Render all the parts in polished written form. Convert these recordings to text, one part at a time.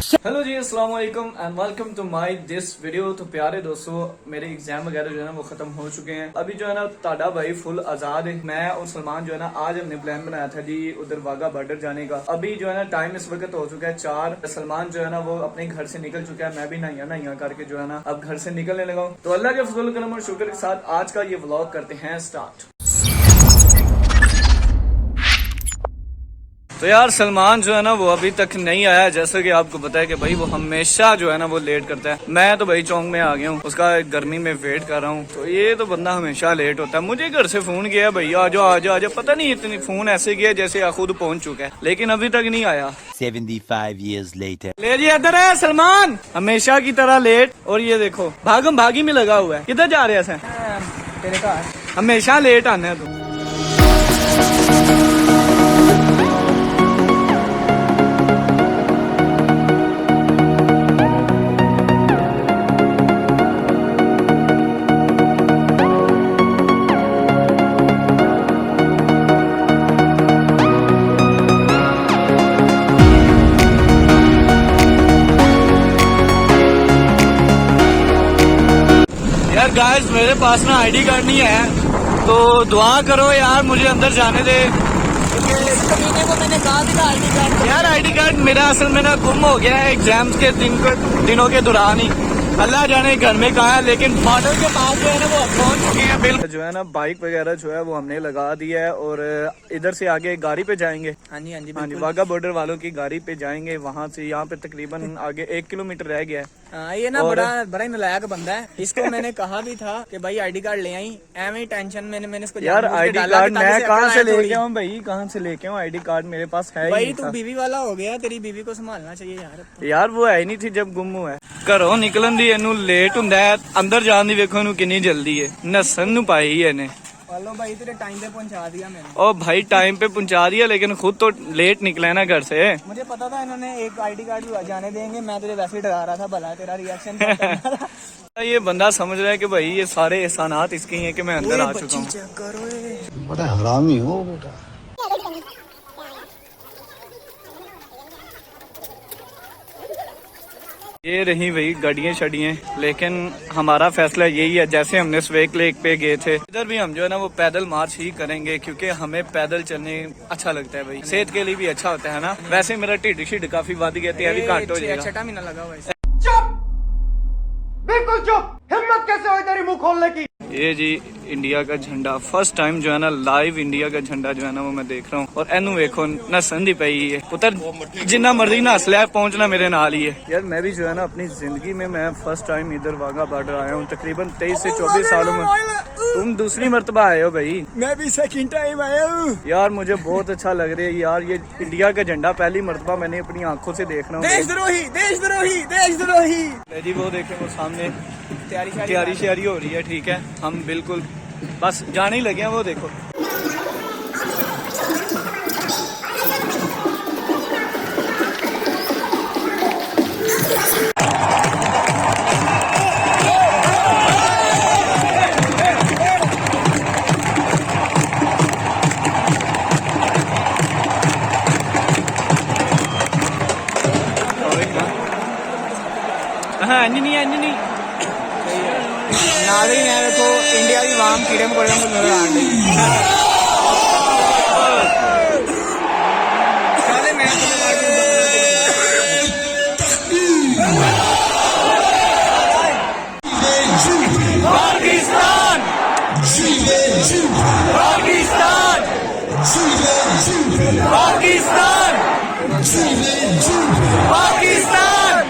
Hello जी, अस्सलाम वालेकुम and welcome to my this video. तो प्यारे दोस्तों, मेरे एग्जाम वगैरह जो है ना वो खत्म हो चुके हैं। अभी जो है ना ताड़ा भाई फुल आजाद है। मैं और सलमान जो है ना आज हमने प्लान बनाया था जी उधर वाघा बॉर्डर जाने का। अभी जो है ना टाइम इस वक्त हो चुका है 4। सलमान जो है ना वो अपने घर से निकल चुका है। मैं भी नहाया करके जो है ना अब घर से निकलने लगा हूँ। तो अल्लाह के फजल करम और शुक्र के साथ आज का ये व्लॉग करते हैं स्टार्ट। तो यार सलमान जो है ना वो अभी तक नहीं आया। जैसे कि आपको पता है कि भाई वो हमेशा जो है ना वो लेट करता है। मैं तो भाई चौंक में आ गया हूँ, उसका गर्मी में वेट कर रहा हूँ। तो ये तो बंदा हमेशा लेट होता है। मुझे घर से फोन किया भाई आ जाओ आ जाओ आ जाओ, पता नहीं इतनी फोन ऐसे किया जैसे खुद पहुंच चुका है, लेकिन अभी तक नहीं आया। 75 years later. ले जी इधर है सलमान, हमेशा की तरह लेट। और ये देखो भागम भागी में लगा हुआ है। किधर जा रहे हैं? तेरे घर हमेशा लेट आना है तुम। यार गाइस मेरे पास ना आईडी कार्ड नहीं है, तो दुआ करो यार मुझे अंदर जाने दे। को मैंने कहा था आईडी कार्ड। यार आईडी कार्ड मेरा असल में ना गुम हो गया है एग्जाम्स के दिनों के दौरान ही। अल्लाह जाने घर में कहा है, लेकिन बॉर्डर के पास जो है ना वो पहुंच चुके हैं। बिल्कुल जो है ना बाइक वगैरह जो है वो हमने लगा दिया है और इधर से आगे गाड़ी पे जाएंगे। हाँ जी हाँ जी, वाघा बॉर्डर वालों की गाड़ी पे जाएंगे। वहाँ से यहाँ पे तकरीबन आगे 1 किलोमीटर रह गया है। हाँ, ये ना बड़ा ही नालायक बंदा है। इसको मैंने कहा भी था कि भाई आईडी कार्ड ले आई, एवं ही टेंशन मैंने इसको यार आईडी कार्ड मैं कहाँ से लेके आऊँ भाई, कहाँ से लेके आऊँ? आईडी कार्ड मेरे पास है भाई ही तू बीवी वाला हो गया, तेरी बीवी को संभालना चाहिए यार। यार वो है नहीं थी जब गुम हुआ है। घरों निकलन दी एनू लेट हुंदा है, अंदर जान दी वेखो एनू कितनी जल्दी है। नसन नू पाई है इन्हें। हेलो भाई तेरे टाइम पे पहुंचा दिया मैंने। ओ भाई टाइम पे पहुंचा दिया, लेकिन खुद तो लेट निकला है ना घर से। मुझे पता था इन्होंने एक आईडी कार्ड जाने देंगे, मैं तुझे वैसे ही डरा रहा था, भला तेरा रिएक्शन ये बंदा समझ रहा है कि भाई ये सारे एहसानात इसके ही हैं कि मैं अंदर आ चुका हूँ। बड़ा हरामी हो बेटा। ये रही वही गाड़ियाँ शड़ियाँ, लेकिन हमारा फैसला यही है। जैसे हमने स्वेक लेक पे गए थे, इधर भी हम जो है ना वो पैदल मार्च ही करेंगे, क्योंकि हमें पैदल चलने अच्छा लगता है भाई। सेहत के लिए भी अच्छा होता है ना। वैसे मेरा ढिड शिड काफी वध गया था, अभी घट हो जाएगा। छठा महीना लगा हुआ है। बिल्कुल चुप। हिम्मत कैसे हुई तेरी मुंह खोलने की? ये जी इंडिया का झंडा फर्स्ट टाइम जो है ना लाइव इंडिया का झंडा जो है ना वो मैं देख रहा हूँ। और एनू वेखो ना संधि पई है पुत्र, जिन्ना मर्जी ना हंस लिया पहुंचना मेरे नाल ही है। यार मैं भी जो है ना अपनी जिंदगी में मैं फर्स्ट टाइम इधर वाघा बॉर्डर आया हूँ, तकरीबन 23 से 24 सालों में। तुम दूसरी मर्तबा आए हो भाई, मैं भी सेकंड टाइम आया हूँ। यार मुझे बहुत अच्छा लग रहा है यार, ये इंडिया का झंडा पहली मर्तबा मैंने अपनी आंखों से देख रहा हूँ। देशद्रोही देशद्रोही देशद्रोही। जी वो देखे वो सामने तैयारी तैयारी हो रही है। ठीक है, हम बिल्कुल बस जाने ही लगे हैं। वो देखो हाँ नहीं नाज़रीन है देखो, इंडिया की वाम कीड़े मकोड़े को नजर आ रही। पाकिस्तान पाकिस्तान पाकिस्तान पाकिस्तान।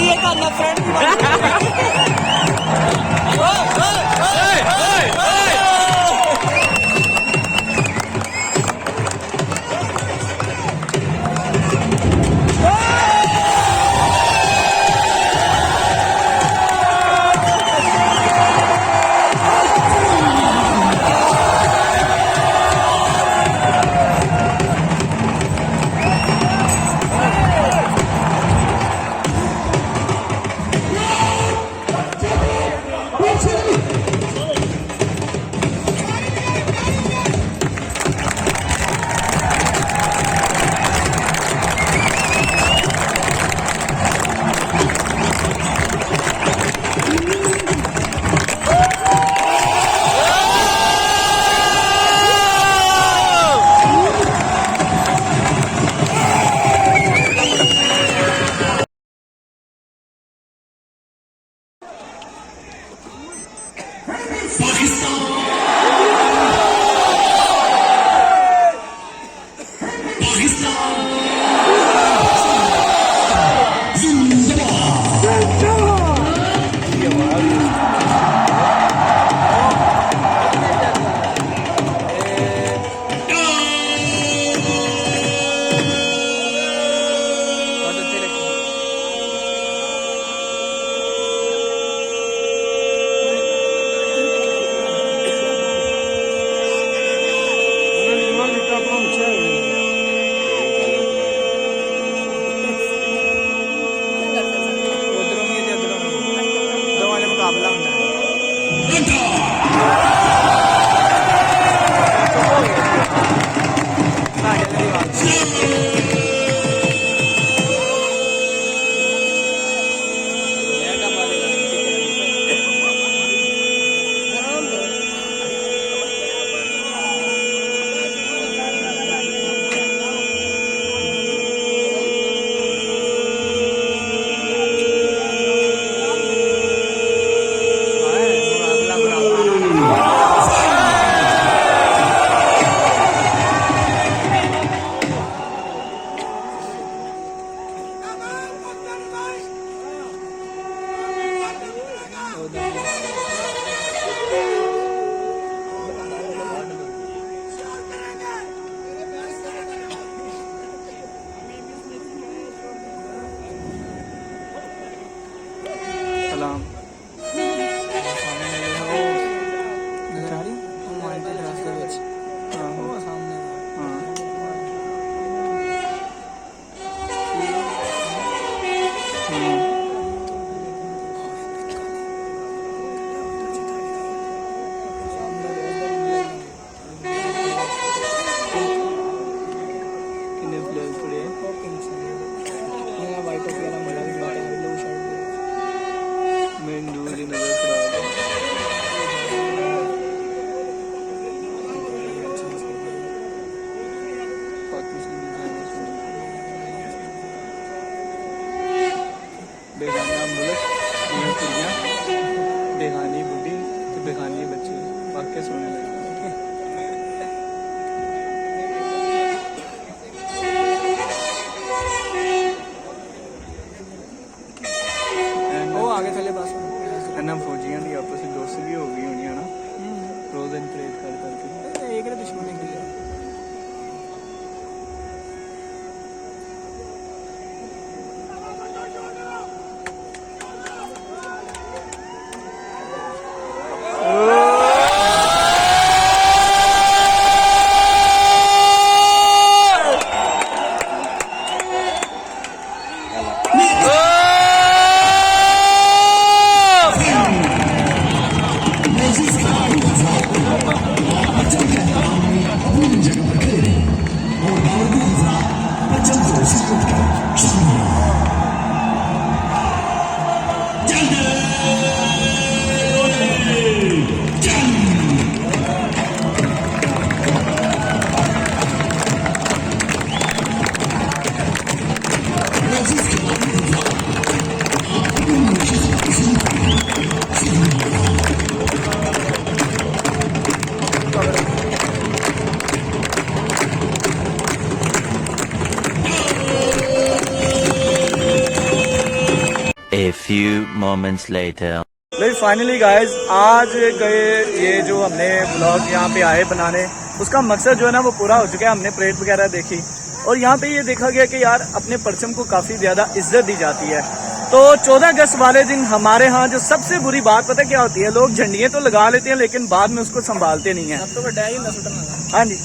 साड़ी एक नफरत की बात ਉਧਰੋਂ ਵੀ ਤੇ ਉਧਰੋਂ ਦੋਵਾਂ ਦਾ ਮੁਕਾਬਲਾ ਹੁੰਦਾ ਹੈ ਸਾਡੇ ਦੀ ਆਵਾਜ਼ सलाम नजर आ रही मानते रास्ते ਵਿੱਚ ਉਹ ਸਾਹਮਣੇ ਕਿੰਨੇ ਫਲੈਗ ਫੜੇ ਇਹ ਵਾਈਟ ਟੋਪੀ ਵਾਲਾ ਮੁੰਡਾ ਵੀ ਬੈਠਾ ਹੈ ਬਲੂ ਸ਼ਰਟ ਮੈਨੂੰ ਦੂਰ ਦੀ ਨਜ਼ਰ ਖਰਾਬ ਹੈ बेगाना मुल्क ये कुड़ियाँ बेगानी बुढ़ी तो बेगानी बच्चे वाकई सोने लगे वो आगे चले बस ना फौजियां की आपस में दोस्ती भी हो गई होनी है ना रोज दिन प्रेड कर करके एक दुश्मन है A few moments later. भाई फाइनली गाइस आज गए ये जो हमने ब्लॉग यहाँ पे आए बनाने, उसका मकसद जो है ना वो पूरा हो चुका है। हमने प्लेट वगैरह देखी और यहाँ पे ये देखा गया कि यार अपने परचम को काफी ज्यादा इज्जत दी जाती है। तो 14 अगस्त वाले दिन हमारे यहाँ जो सबसे बुरी बात पता क्या होती है, लोग झंडियाँ तो लगा लेते हैं लेकिन बाद में उसको संभालते नहीं है। तो बड़ा ही ना सुटना। हाँ जी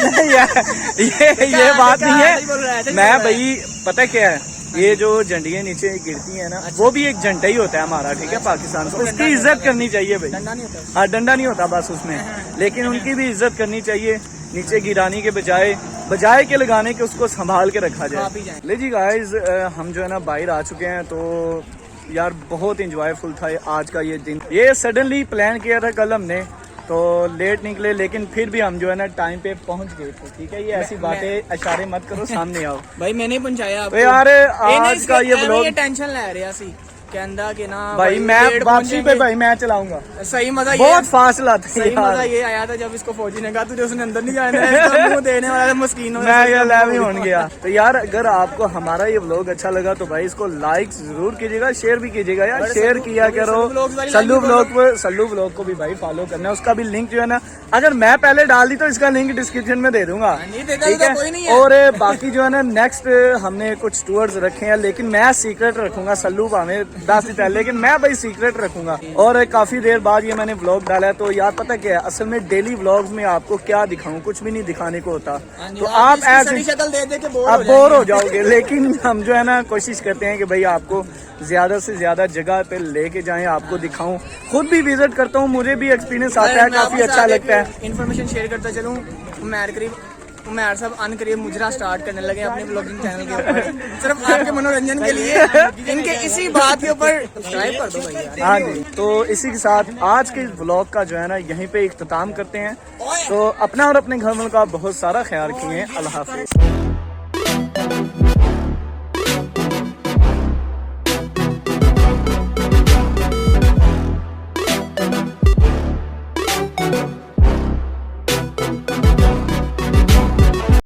नहीं ये बात नहीं है। मैं भाई पता क्या है, ये जो झंडियाँ नीचे गिरती है ना, वो भी एक झंडा ही होता है हमारा, ठीक है, पाकिस्तान का। उसकी इज्जत करनी चाहिए भाई। डंडा नहीं होता। हाँ डंडा नहीं होता बस उसमें, लेकिन उनकी भी इज्जत करनी चाहिए। नीचे गिराने के बजाय के लगाने के उसको संभाल के रखा जाए। ले जी गाइस, हम जो है ना बाहर आ चुके हैं। तो यार बहुत इंजॉयफुल था आज का ये दिन। ये सडनली प्लान किया था कल हमने, तो लेट निकले, लेकिन फिर भी हम जो है ना टाइम पे पहुंच गए थे। ठीक है, ये ऐसी बातें इशारे मत करो, सामने आओ। भाई मैंने ही पहुंचाया तो यार आज का ये ब्लॉग टेंशन ले रहा सी कहंदा कि ना भाई मैं वापसी पे भाई मैं चलाऊंगा। सही मजा ये बहुत फास्ट लाते सही मजा ये आया था जब इसको फौजी ने कहा तुझे उसने अंदर नहीं जाना है, इसका मुंह देने वाला मस्कीन मैं ये लाइव ही होने गया। तो यार अगर आपको हमारा ये व्लॉग अच्छा लगा तो भाई इसको लाइक जरूर कीजिएगा, शेयर भी कीजिएगा यार, शेयर किया करो। सल्लू व्लॉग को भी भाई फॉलो करना है, उसका भी लिंक जो है ना अगर मैं पहले डाल दी तो इसका लिंक डिस्क्रिप्शन में दे दूंगा, ठीक है। और बाकी जो है ना नेक्स्ट हमने कुछ टूर्स रखे हैं, लेकिन मैं सीक्रेट रखूंगा। सल्लू भावे 10 दिन पहले, लेकिन मैं भाई सीक्रेट रखूंगा। और काफी देर बाद ये मैंने व्लॉग डाला है। तो यार पता क्या है, असल में डेली व्लॉग्स में आपको क्या दिखाऊं, कुछ भी नहीं दिखाने को होता। तो आप ऐसे शक्ल दे दे के बोर हो जाओगे। लेकिन हम जो है ना कोशिश करते हैं कि भाई आपको ज्यादा से ज्यादा जगह पे लेके जाएं, आपको दिखाऊं। खुद भी विजिट करता हूँ, मुझे भी एक्सपीरियंस आता है, काफी अच्छा लगता है। इन्फॉर्मेशन शेयर करता चलूं। उमैर साहब अनकरीब मुजरा स्टार्ट करने लगे अपने ब्लॉगिंग चैनल के ऊपर, सिर्फ आपके मनोरंजन के लिए। इनके इसी बात के ऊपर सब्सक्राइब कर दो भैया। हाँ जी, तो इसी के साथ आज के ब्लॉग का जो है ना यहीं पे इख्तिताम करते हैं। तो अपना और अपने घर वालों का बहुत सारा ख्याल रखिए। अल्लाह हाफिज।